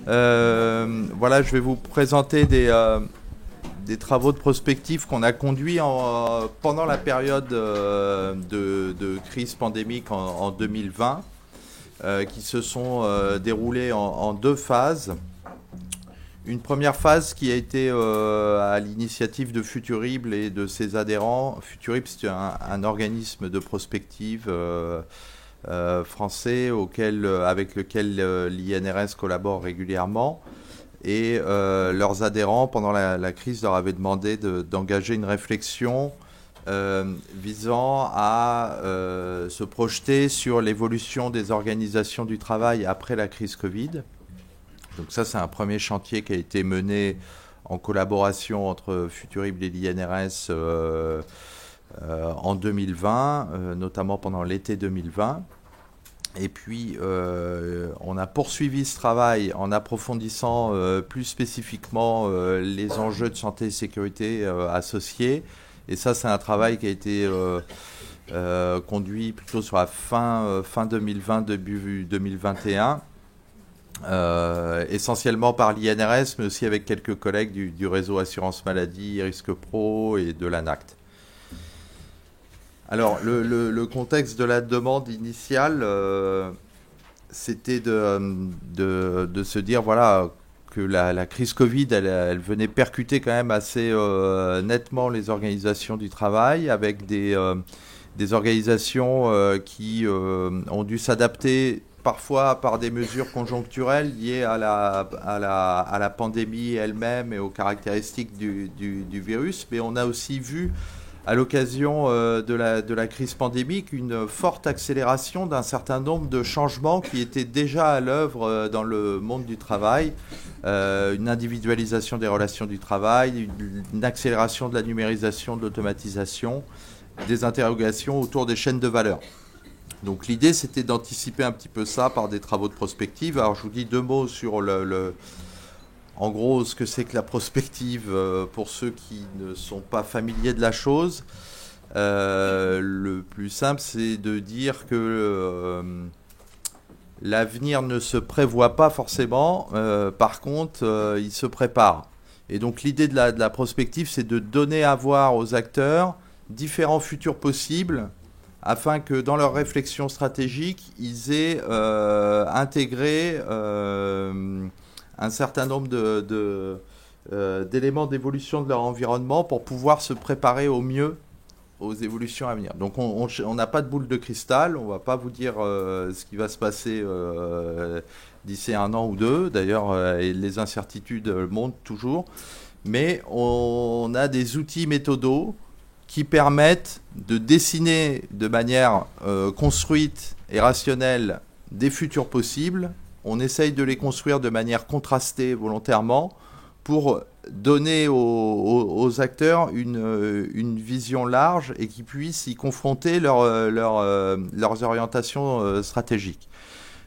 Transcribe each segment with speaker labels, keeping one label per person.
Speaker 1: Voilà, je vais vous présenter des travaux de prospective qu'on a conduits pendant la période de crise pandémique en 2020, qui se sont déroulés en deux phases. Une première phase qui a été à l'initiative de Futurible et de ses adhérents. Futurible, c'est un organisme de prospective français avec lequel l'INRS collabore régulièrement. Et leurs adhérents, pendant la crise, leur avaient demandé d'engager une réflexion visant à se projeter sur l'évolution des organisations du travail après la crise Covid. Donc ça, c'est un premier chantier qui a été mené en collaboration entre Futurible et l'INRS en 2020, notamment pendant l'été 2020. Et puis, on a poursuivi ce travail en approfondissant plus spécifiquement les enjeux de santé et sécurité associés. Et ça, c'est un travail qui a été conduit plutôt sur la fin 2020, début 2021. Essentiellement par l'INRS, mais aussi avec quelques collègues du réseau Assurance Maladie, Risque Pro et de l'ANACT. Alors, le contexte de la demande initiale, c'était de se dire voilà, que la crise Covid, elle venait percuter quand même assez nettement les organisations du travail, avec des organisations qui ont dû s'adapter parfois par des mesures conjoncturelles liées à la pandémie elle-même et aux caractéristiques du virus. Mais on a aussi vu, à l'occasion de la crise pandémique, une forte accélération d'un certain nombre de changements qui étaient déjà à l'œuvre dans le monde du travail. Une individualisation des relations du travail, une accélération de la numérisation, de l'automatisation, des interrogations autour des chaînes de valeur. Donc l'idée, c'était d'anticiper un petit peu ça par des travaux de prospective. Alors je vous dis deux mots sur en gros ce que c'est que la prospective pour ceux qui ne sont pas familiers de la chose. Le plus simple, c'est de dire que l'avenir ne se prévoit pas forcément. Par contre, il se prépare. Et donc l'idée de la prospective, c'est de donner à voir aux acteurs différents futurs possibles, afin que dans leur réflexion stratégique, ils aient intégré un certain nombre d'éléments d'évolution de leur environnement pour pouvoir se préparer au mieux aux évolutions à venir. Donc on n'a pas de boule de cristal, on ne va pas vous dire ce qui va se passer d'ici un an ou deux. D'ailleurs, les incertitudes montent toujours. Mais on a des outils méthodaux qui permettent de dessiner de manière construite et rationnelle des futurs possibles. On essaye de les construire de manière contrastée volontairement pour donner aux acteurs une vision large et qu'ils puissent y confronter leurs orientations stratégiques.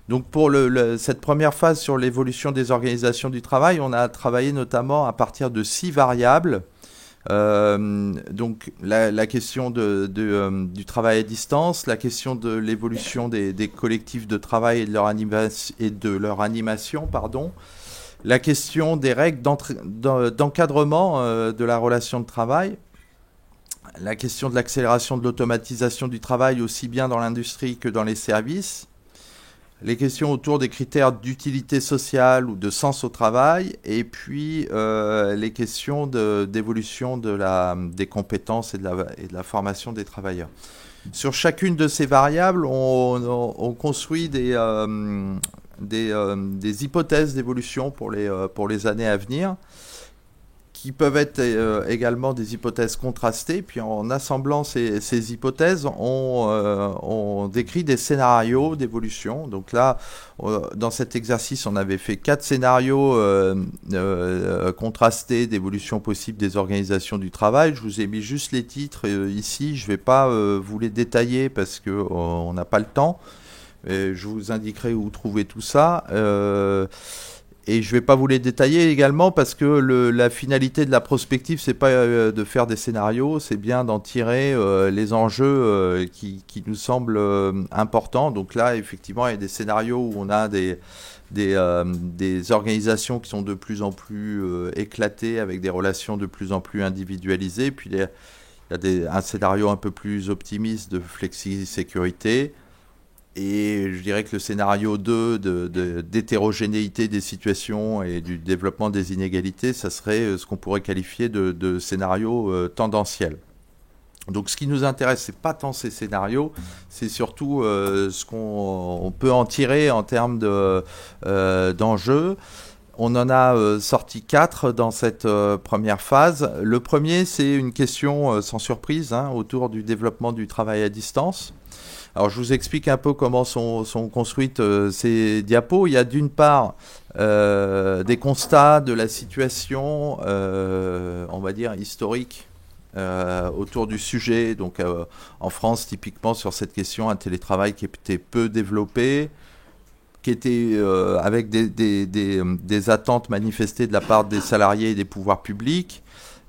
Speaker 1: Donc pour cette première phase sur l'évolution des organisations du travail, on a travaillé notamment à partir de 6 variables. Donc la question du travail à distance, la question de l'évolution des collectifs de travail et de leur animation, pardon, la question des règles d'encadrement de la relation de travail, la question de l'accélération de l'automatisation du travail aussi bien dans l'industrie que dans les services, les questions autour des critères d'utilité sociale ou de sens au travail, et puis les questions d'évolution des compétences et de la formation des travailleurs. Sur chacune de ces variables, on construit des hypothèses d'évolution pour les années à venir, qui peuvent être également des hypothèses contrastées. Puis en assemblant ces hypothèses, on décrit des scénarios d'évolution. Donc là, dans cet exercice, on avait fait 4 scénarios contrastés d'évolution possible des organisations du travail. Je vous ai mis juste les titres ici. Je ne vais pas vous les détailler parce qu'on n'a pas le temps. Je vous indiquerai où trouver tout ça. Et je ne vais pas vous les détailler également parce que la finalité de la prospective, c'est pas de faire des scénarios, c'est bien d'en tirer les enjeux qui nous semblent importants. Donc là, effectivement, il y a des scénarios où on a des organisations qui sont de plus en plus éclatées, avec des relations de plus en plus individualisées. Puis il y a un scénario un peu plus optimiste de flexi-sécurité. Et je dirais que le scénario 2 d'hétérogénéité des situations et du développement des inégalités, ça serait ce qu'on pourrait qualifier de scénario tendanciel. Donc ce qui nous intéresse, c'est pas tant ces scénarios, c'est surtout ce qu'on peut en tirer en termes d'enjeux. On en a sorti 4 dans cette première phase. Le premier, c'est une question sans surprise autour du développement du travail à distance. Alors je vous explique un peu comment sont construites ces diapos. Il y a d'une part des constats de la situation, on va dire, historique autour du sujet. Donc en France, typiquement sur cette question, un télétravail qui était peu développé, qui était avec des attentes manifestées de la part des salariés et des pouvoirs publics,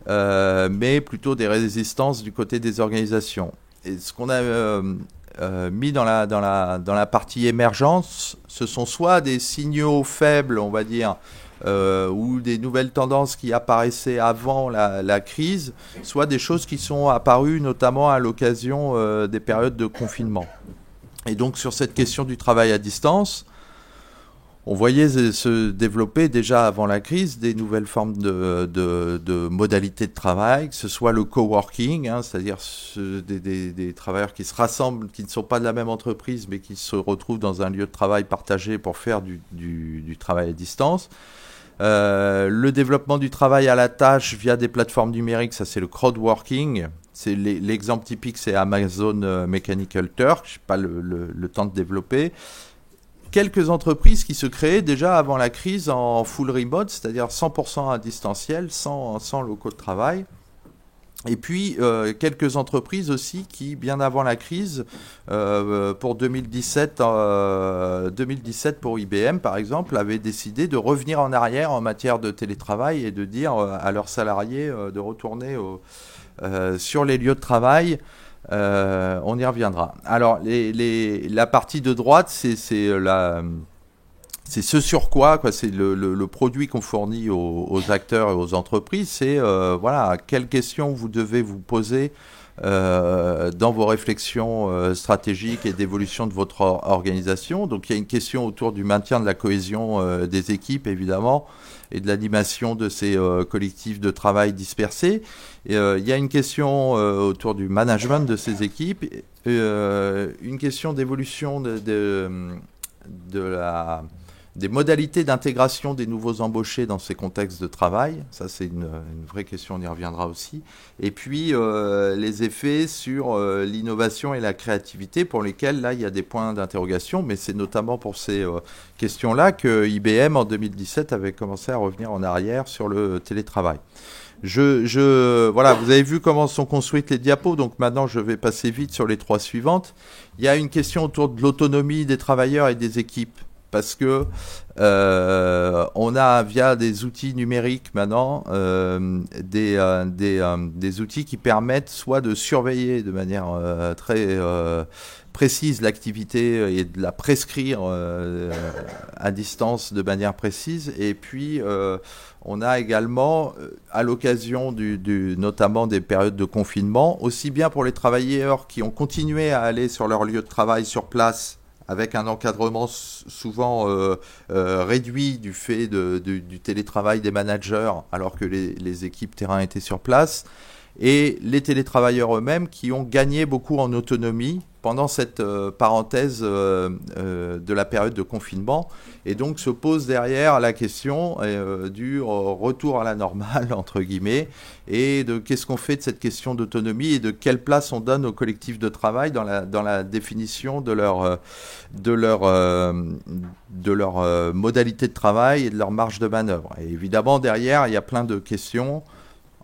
Speaker 1: mais plutôt des résistances du côté des organisations. Et ce qu'on a mis dans la partie émergence, ce sont soit des signaux faibles, on va dire, ou des nouvelles tendances qui apparaissaient avant la crise, soit des choses qui sont apparues notamment à l'occasion des périodes de confinement. Et donc sur cette question du travail à distance, on voyait se développer déjà avant la crise des nouvelles formes de modalités de travail, que ce soit le coworking, c'est-à-dire des travailleurs qui se rassemblent, qui ne sont pas de la même entreprise, mais qui se retrouvent dans un lieu de travail partagé pour faire du travail à distance. Le développement du travail à la tâche via des plateformes numériques, ça c'est le crowdworking. L'exemple typique, c'est Amazon Mechanical Turk. Je n'ai pas le temps de développer. Quelques entreprises qui se créaient déjà avant la crise en full remote, c'est-à-dire 100% à distanciel, sans locaux de travail. Et puis, quelques entreprises aussi qui, bien avant la crise, pour 2017 pour IBM, par exemple, avaient décidé de revenir en arrière en matière de télétravail et de dire à leurs salariés de retourner sur les lieux de travail. On y reviendra. Alors, la partie de droite, c'est ce sur quoi c'est le produit qu'on fournit aux acteurs et aux entreprises. C'est voilà, quelles questions vous devez vous poser dans vos réflexions stratégiques et d'évolution de votre organisation. Donc, il y a une question autour du maintien de la cohésion des équipes, évidemment, et de l'animation de ces collectifs de travail dispersés. Il y a une question autour du management de ces équipes, une question d'évolution des modalités d'intégration des nouveaux embauchés dans ces contextes de travail. Ça, c'est une vraie question, on y reviendra aussi. Et puis, les effets sur l'innovation et la créativité, pour lesquels, là, il y a des points d'interrogation, mais c'est notamment pour ces questions-là que IBM, en 2017, avait commencé à revenir en arrière sur le télétravail. Voilà, vous avez vu comment sont construites les diapos, donc maintenant je vais passer vite sur les 3 suivantes. Il y a une question autour de l'autonomie des travailleurs et des équipes, parce que on a via des outils numériques maintenant des outils qui permettent soit de surveiller de manière très précise l'activité et de la prescrire à distance de manière précise, et puis on a également, à l'occasion notamment des périodes de confinement, aussi bien pour les travailleurs qui ont continué à aller sur leur lieu de travail sur place, avec un encadrement souvent réduit du fait du télétravail des managers, alors que les équipes terrain étaient sur place, et les télétravailleurs eux-mêmes qui ont gagné beaucoup en autonomie pendant cette parenthèse de la période de confinement. Et donc se pose derrière la question du retour à la normale, entre guillemets, et de qu'est-ce qu'on fait de cette question d'autonomie et de quelle place on donne aux collectifs de travail dans la définition de leur modalité de travail et de leur marge de manœuvre. Et évidemment, derrière, il y a plein de questions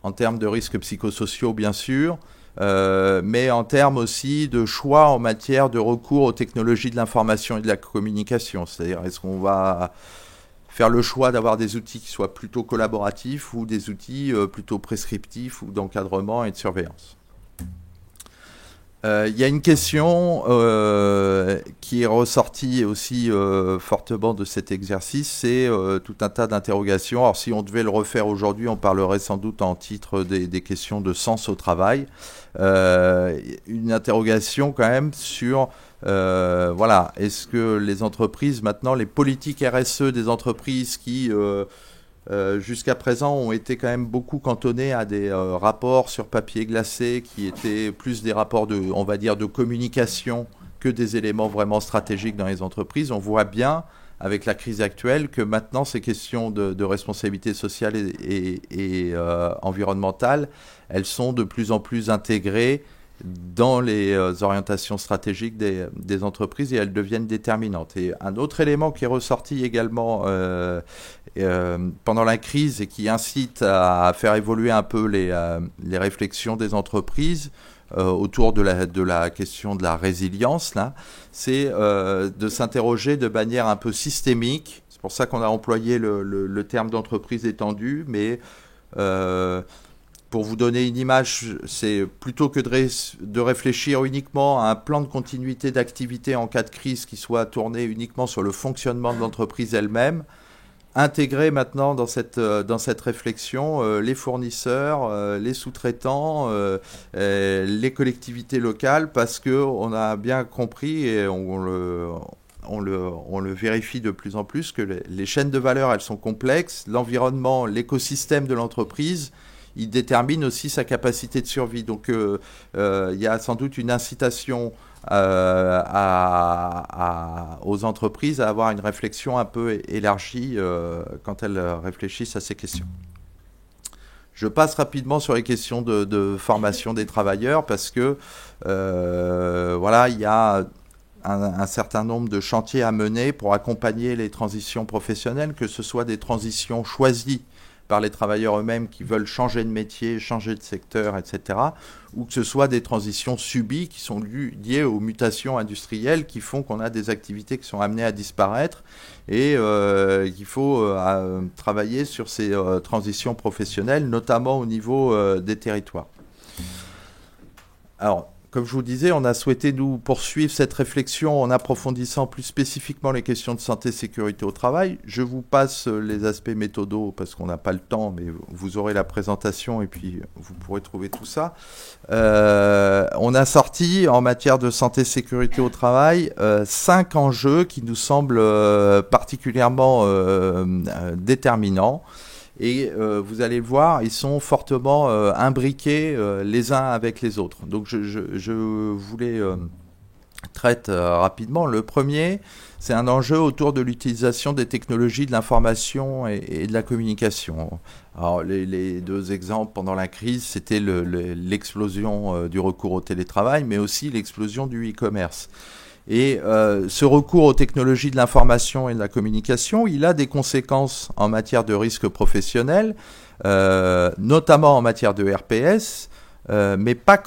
Speaker 1: en termes de risques psychosociaux, bien sûr, mais en termes aussi de choix en matière de recours aux technologies de l'information et de la communication. C'est-à-dire, est-ce qu'on va faire le choix d'avoir des outils qui soient plutôt collaboratifs ou des outils plutôt prescriptifs ou d'encadrement et de surveillance. Il y a une question qui est ressortie aussi fortement de cet exercice, c'est tout un tas d'interrogations. Alors si on devait le refaire aujourd'hui, on parlerait sans doute en titre des questions de sens au travail. Une interrogation quand même sur, voilà, est-ce que les entreprises, maintenant, les politiques RSE des entreprises qui... jusqu'à présent ont été quand même beaucoup cantonnés à des rapports sur papier glacé qui étaient plus des rapports de, on va dire, de communication que des éléments vraiment stratégiques dans les entreprises. On voit bien avec la crise actuelle que maintenant ces questions de responsabilité sociale et environnementale, elles sont de plus en plus intégrées dans les orientations stratégiques des entreprises et elles deviennent déterminantes. Et un autre élément qui est ressorti également pendant la crise et qui incite à faire évoluer un peu les réflexions des entreprises autour de la question de la résilience, là, c'est de s'interroger de manière un peu systémique. C'est pour ça qu'on a employé le terme d'entreprise étendue, mais pour vous donner une image, c'est plutôt que de réfléchir uniquement à un plan de continuité d'activité en cas de crise qui soit tourné uniquement sur le fonctionnement de l'entreprise elle-même, intégrer maintenant dans cette réflexion les fournisseurs, les sous-traitants, les collectivités locales, parce qu'on a bien compris et on le vérifie de plus en plus que les chaînes de valeur, elles sont complexes, l'environnement, l'écosystème de l'entreprise, il détermine aussi sa capacité de survie. Donc il y a sans doute une incitation aux entreprises à avoir une réflexion un peu élargie quand elles réfléchissent à ces questions. Je passe rapidement sur les questions de formation des travailleurs parce que voilà, il y a un certain nombre de chantiers à mener pour accompagner les transitions professionnelles, que ce soit des transitions choisies par les travailleurs eux-mêmes qui veulent changer de métier, changer de secteur, etc., ou que ce soit des transitions subies qui sont liées aux mutations industrielles qui font qu'on a des activités qui sont amenées à disparaître et qu'il faut travailler sur ces transitions professionnelles, notamment au niveau des territoires. Alors, comme je vous disais, on a souhaité nous poursuivre cette réflexion en approfondissant plus spécifiquement les questions de santé et sécurité au travail. Je vous passe les aspects méthodaux parce qu'on n'a pas le temps, mais vous aurez la présentation et puis vous pourrez trouver tout ça. On a sorti en matière de santé et sécurité au travail 5 enjeux qui nous semblent particulièrement déterminants. Et vous allez le voir, ils sont fortement imbriqués les uns avec les autres. Donc je voulais traiter rapidement. Le premier, c'est un enjeu autour de l'utilisation des technologies de l'information et de la communication. Alors les deux exemples pendant la crise, c'était l'explosion du recours au télétravail, mais aussi l'explosion du e-commerce. Et ce recours aux technologies de l'information et de la communication, il a des conséquences en matière de risque professionnel, notamment en matière de RPS, mais pas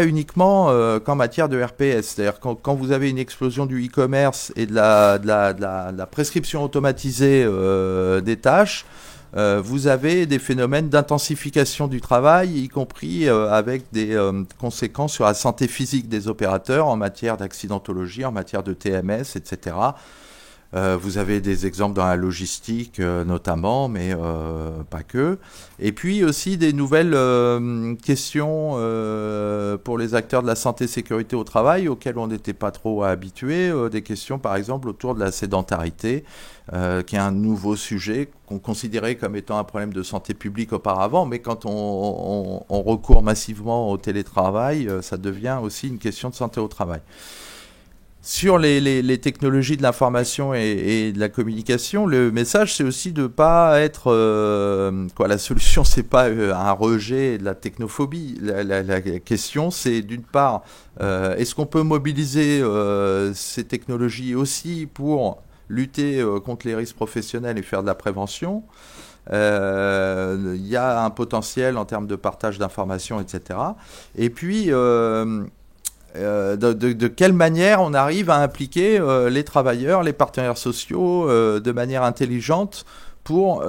Speaker 1: uniquement qu'en matière de RPS. C'est-à-dire quand vous avez une explosion du e-commerce et de la prescription automatisée des tâches, vous avez des phénomènes d'intensification du travail, y compris avec des conséquences sur la santé physique des opérateurs en matière d'accidentologie, en matière de TMS, etc. Vous avez des exemples dans la logistique notamment, mais pas que. Et puis aussi des nouvelles questions pour les acteurs de la santé et sécurité au travail auxquelles on n'était pas trop habitués. Des questions par exemple autour de la sédentarité, qui est un nouveau sujet qu'on considérait comme étant un problème de santé publique auparavant, mais quand on recourt massivement au télétravail, ça devient aussi une question de santé au travail. Sur les technologies de l'information et de la communication, le message, c'est aussi de ne pas être... la solution, c'est pas un rejet de la technophobie. La question, c'est d'une part, est-ce qu'on peut mobiliser ces technologies aussi pour lutter contre les risques professionnels et faire de la prévention ? Il y a un potentiel en termes de partage d'informations, etc. Et puis... de quelle manière on arrive à impliquer les travailleurs, les partenaires sociaux de manière intelligente pour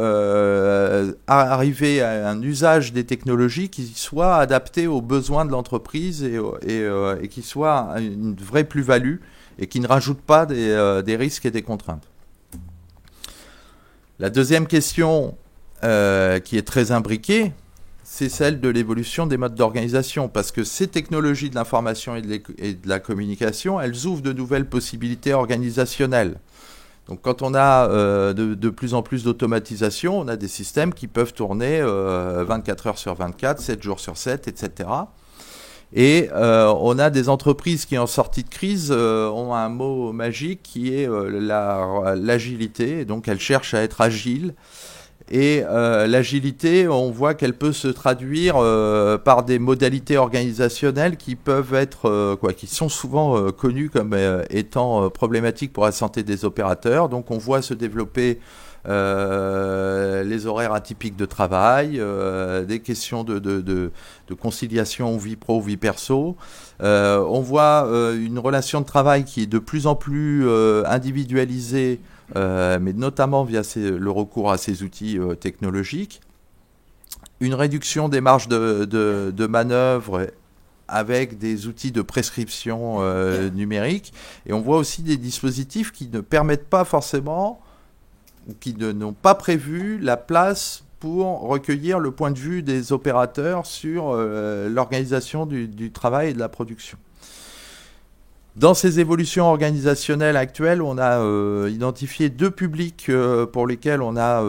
Speaker 1: arriver à un usage des technologies qui soit adapté aux besoins de l'entreprise et qui soit une vraie plus-value et qui ne rajoute pas des risques et des contraintes. La deuxième question qui est très imbriquée, c'est celle de l'évolution des modes d'organisation, parce que ces technologies de l'information et de la communication, elles ouvrent de nouvelles possibilités organisationnelles. Donc quand on a de plus en plus d'automatisation, on a des systèmes qui peuvent tourner 24 heures sur 24, 7 jours sur 7, etc. Et on a des entreprises qui, en sortie de crise, ont un mot magique qui est l'agilité. Donc elles cherchent à être agiles. Et l'agilité, on voit qu'elle peut se traduire par des modalités organisationnelles qui peuvent être, qui sont souvent connues comme étant problématiques pour la santé des opérateurs. Donc on voit se développer les horaires atypiques de travail, des questions de conciliation vie pro, vie perso. On voit une relation de travail qui est de plus en plus individualisée, mais notamment via le recours à ces outils technologiques. Une réduction des marges de manœuvre avec des outils de prescription numérique. Et on voit aussi des dispositifs qui ne permettent pas forcément, ou qui n'ont pas prévu la place pour recueillir le point de vue des opérateurs sur l'organisation du travail et de la production. Dans ces évolutions organisationnelles actuelles, on a identifié deux publics pour lesquels on a,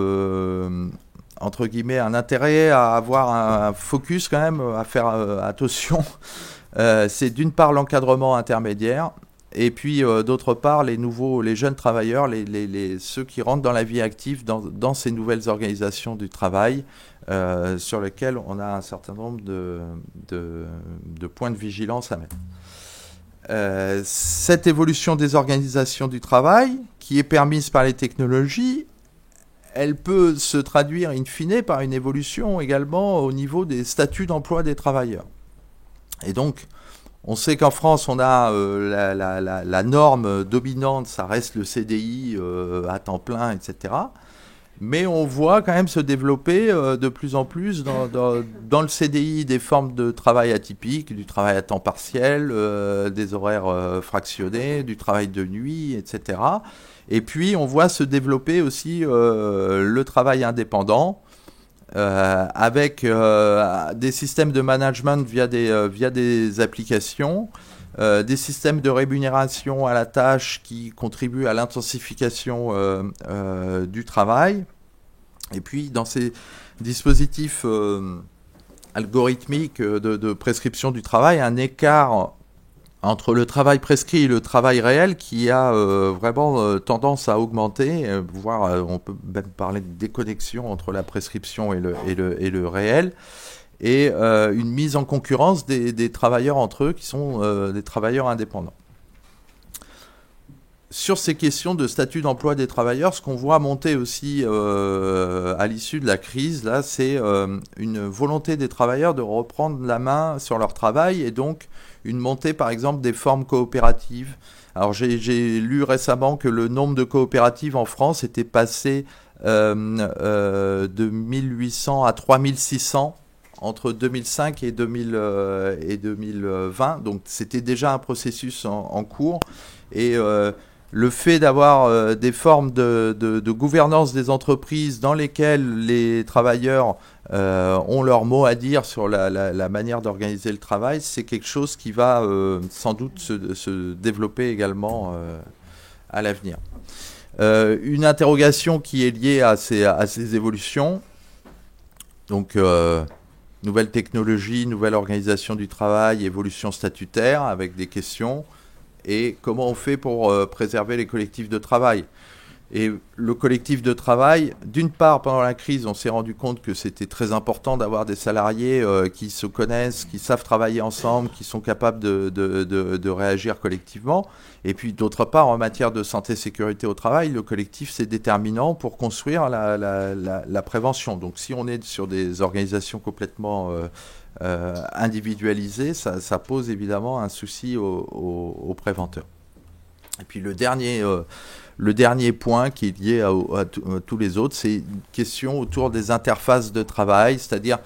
Speaker 1: entre guillemets, un intérêt à avoir un focus quand même, à faire attention. C'est d'une part l'encadrement intermédiaire, et puis d'autre part les jeunes travailleurs, ceux qui rentrent dans la vie active dans ces nouvelles organisations du travail, sur lesquels on a un certain nombre de points de vigilance à mettre. Cette évolution des organisations du travail, qui est permise par les technologies, elle peut se traduire in fine par une évolution également au niveau des statuts d'emploi des travailleurs. Et donc, on sait qu'en France, on a la norme dominante, ça reste le CDI à temps plein, etc. Mais on voit quand même se développer de plus en plus dans le CDI des formes de travail atypiques, du travail à temps partiel, des horaires fractionnés, du travail de nuit, etc. Et puis on voit se développer aussi le travail indépendant, avec des systèmes de management via des applications, des systèmes de rémunération à la tâche qui contribuent à l'intensification du travail. Et puis dans ces dispositifs algorithmiques de prescription du travail, un écart entre le travail prescrit et le travail réel qui a vraiment tendance à augmenter, voire on peut même parler de déconnexion entre la prescription et le réel, et une mise en concurrence des travailleurs entre eux qui sont des travailleurs indépendants. Sur ces questions de statut d'emploi des travailleurs, ce qu'on voit monter aussi à l'issue de la crise, là, c'est une volonté des travailleurs de reprendre la main sur leur travail et donc une montée, par exemple, des formes coopératives. Alors, j'ai lu récemment que le nombre de coopératives en France était passé de 1800 à 3600 entre 2005 et 2020. Donc, c'était déjà un processus en cours. Et le fait d'avoir des formes de gouvernance des entreprises dans lesquelles les travailleurs ont leur mot à dire sur la manière d'organiser le travail, c'est quelque chose qui va sans doute se développer également à l'avenir. Une interrogation qui est liée à ces évolutions, donc nouvelles technologies, nouvelle organisation du travail, évolution statutaire avec des questions. Et comment on fait pour préserver les collectifs de travail. Et le collectif de travail, d'une part, pendant la crise, on s'est rendu compte que c'était très important d'avoir des salariés qui se connaissent, qui savent travailler ensemble, qui sont capables de réagir collectivement. Et puis, d'autre part, en matière de santé-sécurité au travail, le collectif, c'est déterminant pour construire la prévention. Donc, si on est sur des organisations complètement individualisées, ça pose évidemment un souci aux préventeurs. Et puis, le dernier point qui est lié à tous les autres, c'est une question autour des interfaces de travail, c'est-à-dire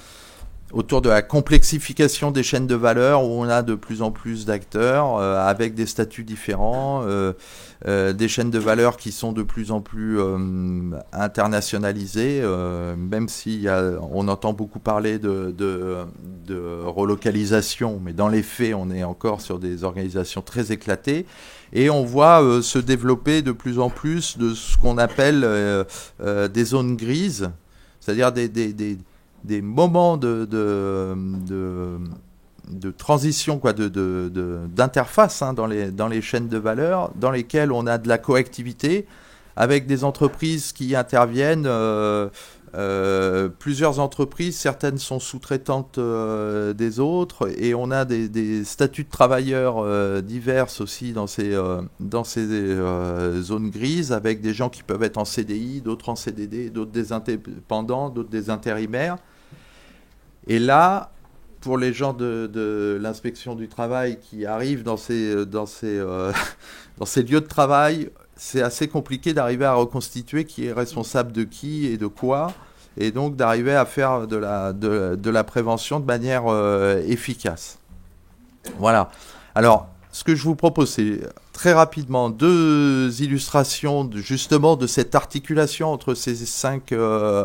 Speaker 1: autour de la complexification des chaînes de valeur où on a de plus en plus d'acteurs avec des statuts différents, des chaînes de valeur qui sont de plus en plus internationalisées, même si on entend beaucoup parler de relocalisation, mais dans les faits, on est encore sur des organisations très éclatées. Et on voit se développer de plus en plus de ce qu'on appelle des zones grises, c'est-à-dire des moments de transition, quoi, d'interface dans les chaînes de valeur, dans lesquelles on a de la coactivité avec des entreprises qui interviennent. Plusieurs entreprises, certaines sont sous-traitantes des autres, et on a des statuts de travailleurs divers aussi dans ces zones grises, avec des gens qui peuvent être en CDI, d'autres en CDD, d'autres des indépendants, d'autres des intérimaires. Et là, pour les gens de l'inspection du travail qui arrivent dans ces lieux de travail, c'est assez compliqué d'arriver à reconstituer qui est responsable de qui et de quoi, et donc d'arriver à faire de la prévention de manière efficace. Voilà. Alors, ce que je vous propose, c'est très rapidement 2 illustrations justement de cette articulation entre ces 5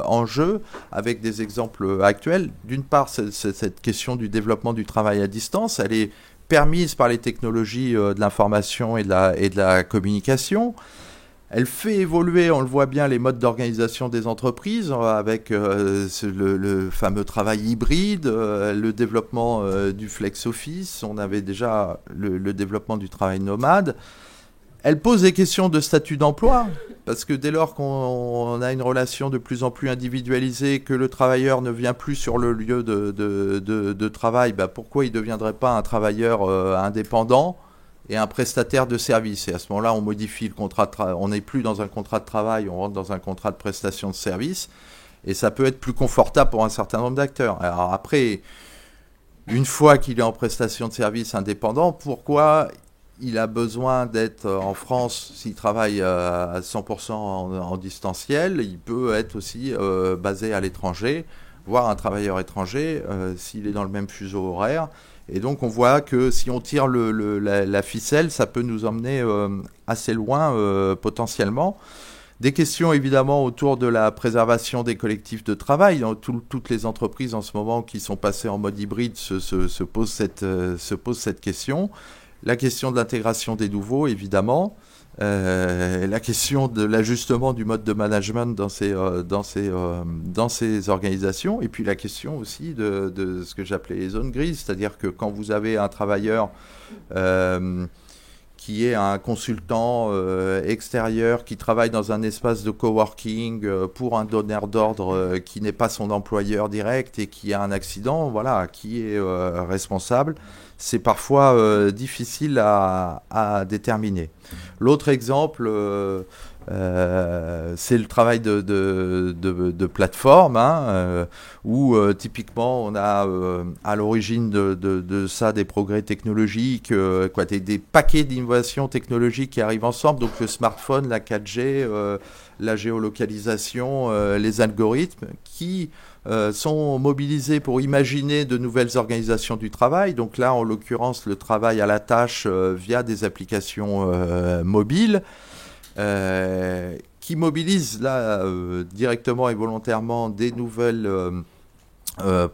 Speaker 1: enjeux avec des exemples actuels. D'une part, cette question du développement du travail à distance, elle est permise par les technologies de l'information et de la communication. Elle fait évoluer, on le voit bien, les modes d'organisation des entreprises avec le fameux travail hybride, le développement du flex office. On avait déjà le développement du travail nomade. Elle pose des questions de statut d'emploi, parce que dès lors qu'on a une relation de plus en plus individualisée, que le travailleur ne vient plus sur le lieu de travail, pourquoi il ne deviendrait pas un travailleur indépendant et un prestataire de service? Et à ce moment-là, on modifie le contrat de travail. On n'est plus dans un contrat de travail, on rentre dans un contrat de prestation de service. Et ça peut être plus confortable pour un certain nombre d'acteurs. Alors après, une fois qu'il est en prestation de service indépendant, pourquoi il a besoin d'être en France s'il travaille à 100% en distanciel? Il peut être aussi basé à l'étranger, voire un travailleur étranger s'il est dans le même fuseau horaire. Et donc on voit que si on tire la ficelle, ça peut nous emmener assez loin potentiellement. Des questions évidemment autour de la préservation des collectifs de travail. Toutes les entreprises en ce moment qui sont passées en mode hybride se posent cette question. La question de l'intégration des nouveaux, évidemment. La question de l'ajustement du mode de management dans ces organisations, et puis la question aussi de ce que j'appelais les zones grises, c'est-à-dire que quand vous avez un travailleur qui est un consultant extérieur, qui travaille dans un espace de coworking pour un donneur d'ordre qui n'est pas son employeur direct et qui a un accident, voilà, qui est responsable. C'est parfois difficile à déterminer. L'autre exemple, c'est le travail de plateforme, où typiquement on a à l'origine de ça des progrès technologiques, des paquets d'innovations technologiques qui arrivent ensemble, donc le smartphone, la 4G, la géolocalisation, les algorithmes qui sont mobilisés pour imaginer de nouvelles organisations du travail. Donc là, en l'occurrence, le travail à la tâche via des applications mobiles qui mobilisent là directement et volontairement des nouvelles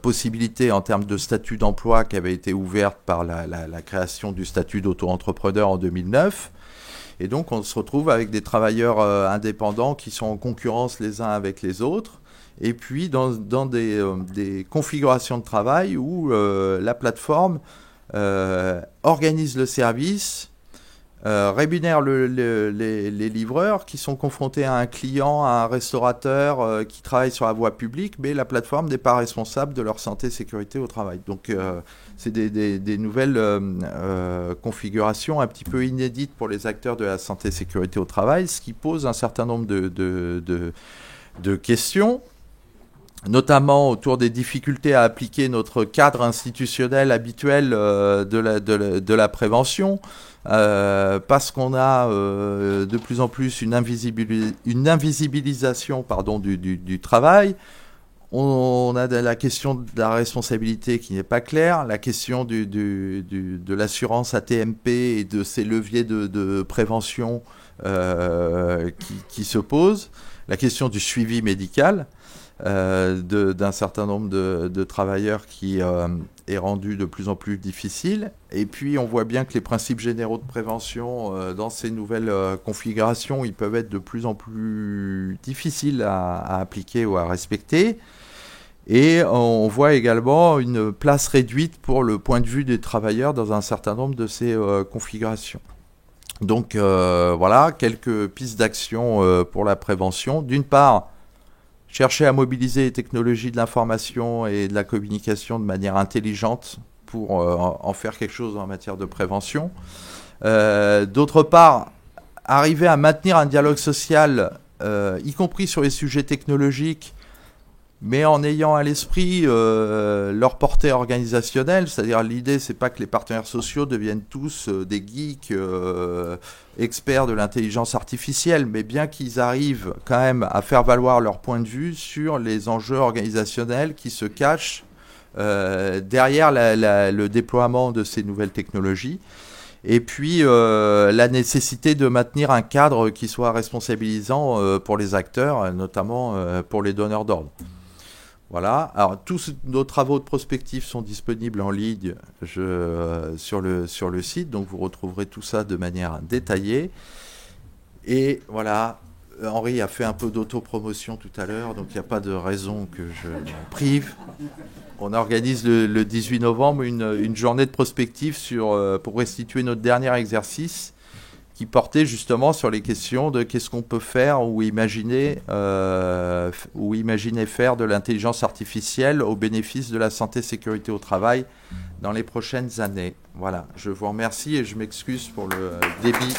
Speaker 1: possibilités en termes de statut d'emploi qui avaient été ouvertes par la création du statut d'auto-entrepreneur en 2009. Et donc, on se retrouve avec des travailleurs indépendants qui sont en concurrence les uns avec les autres. Et puis dans des configurations de travail où la plateforme organise le service, rémunère les livreurs qui sont confrontés à un client, à un restaurateur qui travaille sur la voie publique, mais la plateforme n'est pas responsable de leur santé et sécurité au travail. Donc c'est des nouvelles configurations un petit peu inédites pour les acteurs de la santé et sécurité au travail, ce qui pose un certain nombre de questions, notamment autour des difficultés à appliquer notre cadre institutionnel habituel de la prévention, parce qu'on a de plus en plus une invisibilisation du travail. On a la question de la responsabilité qui n'est pas claire, la question de l'assurance AT-MP et de ces leviers de prévention qui se posent, la question du suivi médical d'un certain nombre de travailleurs qui est rendu de plus en plus difficile. Et puis on voit bien que les principes généraux de prévention dans ces nouvelles configurations, ils peuvent être de plus en plus difficiles à appliquer ou à respecter. Et on voit également une place réduite pour le point de vue des travailleurs dans un certain nombre de ces configurations. Donc voilà, quelques pistes d'action pour la prévention. D'une part, chercher à mobiliser les technologies de l'information et de la communication de manière intelligente pour en faire quelque chose en matière de prévention. D'autre part, arriver à maintenir un dialogue social, y compris sur les sujets technologiques, mais en ayant à l'esprit leur portée organisationnelle, c'est-à-dire l'idée, c'est pas que les partenaires sociaux deviennent tous des geeks experts de l'intelligence artificielle, mais bien qu'ils arrivent quand même à faire valoir leur point de vue sur les enjeux organisationnels qui se cachent derrière le déploiement de ces nouvelles technologies. Et puis la nécessité de maintenir un cadre qui soit responsabilisant pour les acteurs, notamment pour les donneurs d'ordre. Voilà. Alors tous nos travaux de prospective sont disponibles en ligne sur le site, donc vous retrouverez tout ça de manière détaillée. Et voilà, Henri a fait un peu d'autopromotion tout à l'heure, donc il n'y a pas de raison que je m'en prive. On organise le 18 novembre une journée de prospective pour restituer notre dernier exercice qui portait justement sur les questions de qu'est-ce qu'on peut faire ou imaginer faire de l'intelligence artificielle au bénéfice de la santé et sécurité au travail dans les prochaines années. Voilà, je vous remercie et je m'excuse pour le débit.